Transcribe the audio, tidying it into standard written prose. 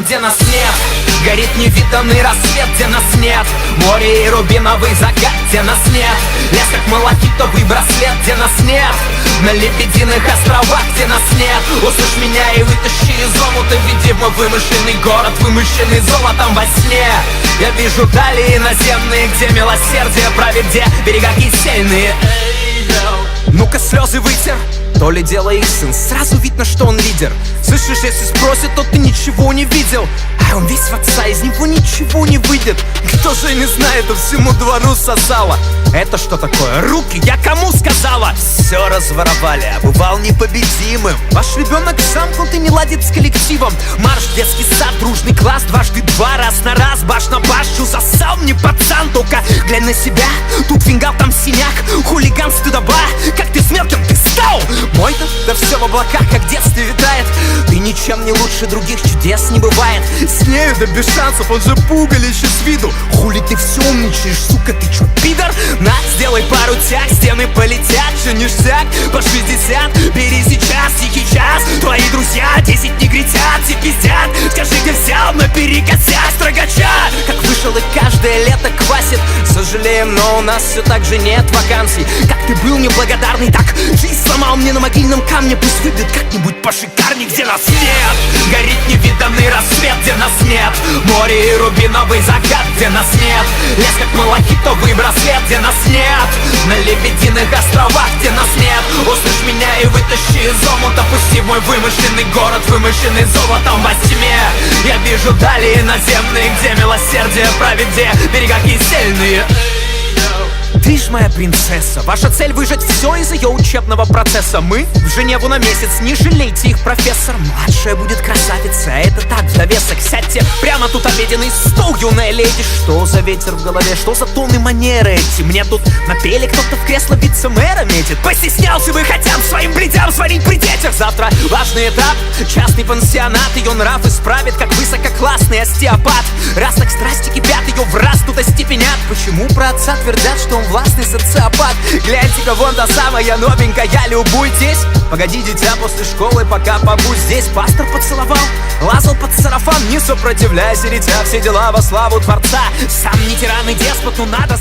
где нас нет. Горит невиданный рассвет, где нас нет. Море и рубиновый закат, где нас нет. Лес как малахитовый браслет, где нас нет. На лебединых островах, где нас нет. Услышь меня и вытащи из омута. Веди в мой вымышленный город, вымышленный золотом во сне. Я вижу дали наземные, где милосердие правит, где берега кисельные. Ну-ка слезы вытер, то ли дело их сын. Сразу видно, что он лидер. Слышишь, если спросит, то ты ничего не видел. А он весь в отца, из него ничего не выйдет. Кто же не знает, а всему двору сосало. Это что такое? Руки, я кому сказала? Все разворовали, а бывал непобедимым. Ваш ребенок замкнут и не ладит с коллективом. Марш, детский сад, дружный класс, дважды два, раз на раз, баш на баш. Засал мне пацан, только глянь на себя. Тут фингал, там синяк, хулиган, стыдоба. Как ты с мелким, ты стал? Мой-то, да все в облаках, как в детстве витает. Ты ничем не лучше других, чудес не бывает. С нею да без шансов, он же пугалище с виду. Хули ты все умничаешь, сука, ты чё, пидор? На, сделай пару тяг, стены полетят, все ништяк, по 60. Бери сейчас, тихий час, твои друзья 10 негритят, все пиздят. Скажи, где взял, наперекосяк строгача. Как вышел и каждое лето квасит. Сожалеем, но у нас все так же нет вакансий. Как ты был неблагодарный, так жизнь сломал мне на могильном камне. Пусть выбьет как-нибудь пошикарней, где нас нет. Горит невиданный рассвет, где нас нет. Море и рубиновый закат, где нас нет. Лес как малахитовый браслет, где нас нет. На лебединых островах, где нас нет. Услышь меня и вытащи из омута. Пусти в мой вымышленный город, вымышленный золотом во тьме. Я вижу дали наземные, где милосердие правит, где берега кисельные. Ты ж моя принцесса, ваша цель выжать все из ее учебного процесса. Мы в Женеву на месяц, не жалейте их, профессор. Младшая будет красавица, это так, в довесок. Сядьте прямо тут обеденный стол, юная леди. Что за ветер в голове, что за тоны манеры эти? Мне тут напели, кто-то в кресло вице-мэра метит. Постеснялся бы хотя бы своим бледям сварить при детях. Завтра важный этап, частный пансионат. Ее нрав исправит, как высококлассный остеопат. Раз так страсти кипят, ее в раз тут остепенят. Почему про отца твердят, что он властный социопат? Гляньте-ка, вон та самая новенькая, любуйтесь. Погоди, дитя, после школы, пока побудь здесь. Пастор поцеловал, лазал под сарафан. Не сопротивляйся, дитя, все дела во славу Творца. Сам не тиран и деспот, но надо